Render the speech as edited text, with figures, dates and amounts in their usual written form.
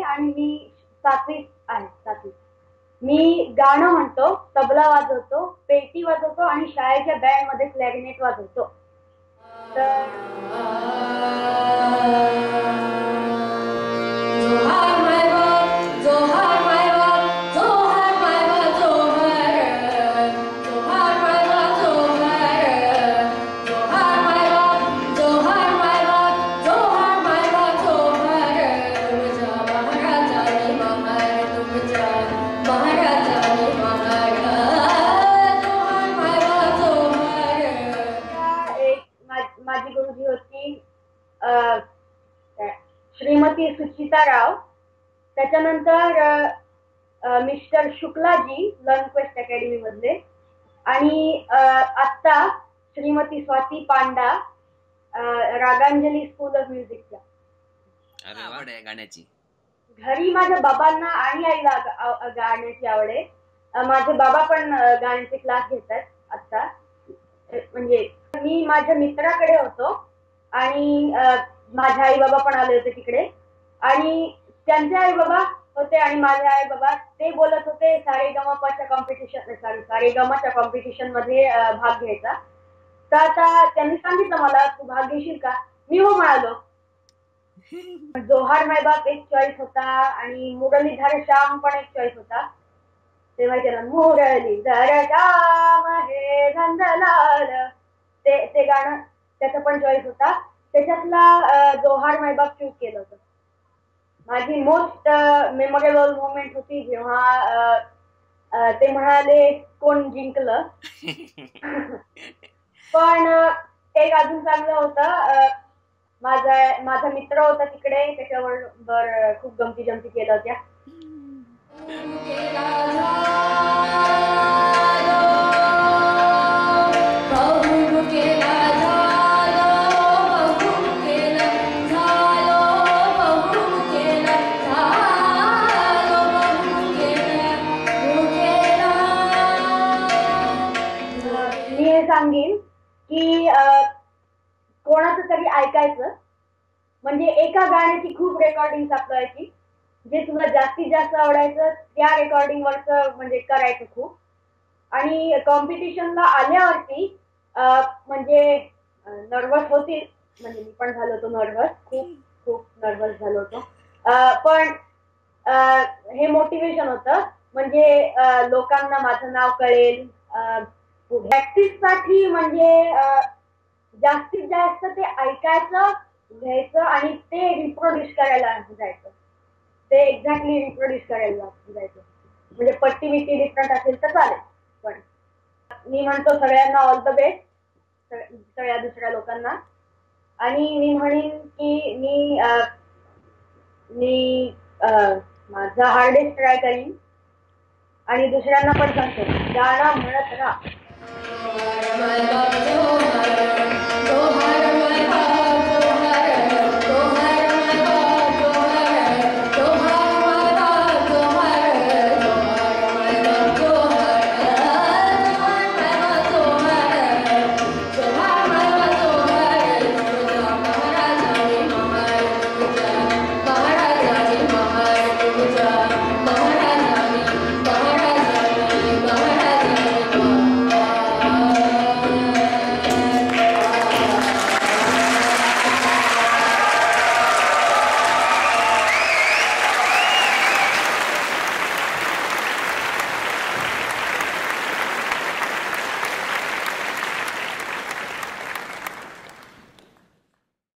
आणि मी 7वीत आहे, 7वीत. मी गाणं म्हणतो, तबला वाजवतो, पेटी वाजवतो आणि शाळेच्या बँडमध्ये क्लॅरिनेट वाजवतो. तर माझी गुरुजी होती श्रीमती सुचिता राव. त्याच्यानंतर मिस्टर शुक्लाजी लर्नक्वेस्ट अकॅडमी मधले. आणि आत्ता श्रीमती स्वाती पांडा रागांजली स्कूल ऑफ म्युझिकच्या. आवड आहे गाण्याची. घरी माझ्या बाबांना आणि आईला गाण्याची आवड आहे. माझे बाबा पण गाण्याचे क्लास घेतात आता. म्हणजे मी माझ्या मित्राकडे होतो आणि माझे आई बाबा पण आले होते तिकडे. आणि त्यांचे आई बाबा होते आणि माझे आई बाबा ते बोलत होते सारेगमपच्या कॉम्पिटिशन मध्ये भाग घ्यायचा. तर आता त्यांनी सांगितलं मला, तू भाग घेशील का? मी हो म्हणालो. जोहार माय बाप एक चॉईस होता आणि मुरलीधर श्याम पण एक चॉईस होता. ते माहिती ना, मुरलीधर श्याम हे नंदलाल, ते गाणं त्याचा पण चॉईस होता. त्याच्यातला जोहार माय बाप चूज केलं होतं. माझी मोस्ट मेमोरेबल मोमेंट होती जेव्हा ते म्हणाले कोण जिंकलं. पण एक अजून चांगलं होतं, माझा मित्र होता तिकडे, त्याच्यावर खूप गमती जमती केल्या होत्या. मी हे सांगेन की कोणाचं तरी ऐकायचं, म्हणजे एका गाण्याची खूप रेकॉर्डिंग सापडायची. जे तुला जास्तीत जास्त आवडायचं त्या रेकॉर्डिंग वरच म्हणजे करायचं खूप. आणि कॉम्पिटिशनला आल्यावरती म्हणजे नर्वस होती, म्हणजे मी पण झालो होतो नर्वस, खूप खूप नर्वस झालो होतो. पण हे मोटिवेशन होतं, म्हणजे लोकांना माझं नाव कळेल. प्रॅक्टिस साठी म्हणजे जास्तीत जास्त ते ऐकायचं, घ्यायचं आणि ते रिप्रोड्यूस करायला जायचं. ते एक्झॅक्टली रिप्रोड्यूस करायला जायचं. म्हणजे पट्टी बिट्टी डिफरंट असेल तर चालेल. पण मी म्हणतो सगळ्यांना ऑल द बेस्ट, सगळ्या दुसऱ्या लोकांना. आणि मी म्हणेन की मी माझा हार्डेस्ट ट्राय करीन आणि दुसऱ्यांना पण सांगतो गाणं म्हणत राहा.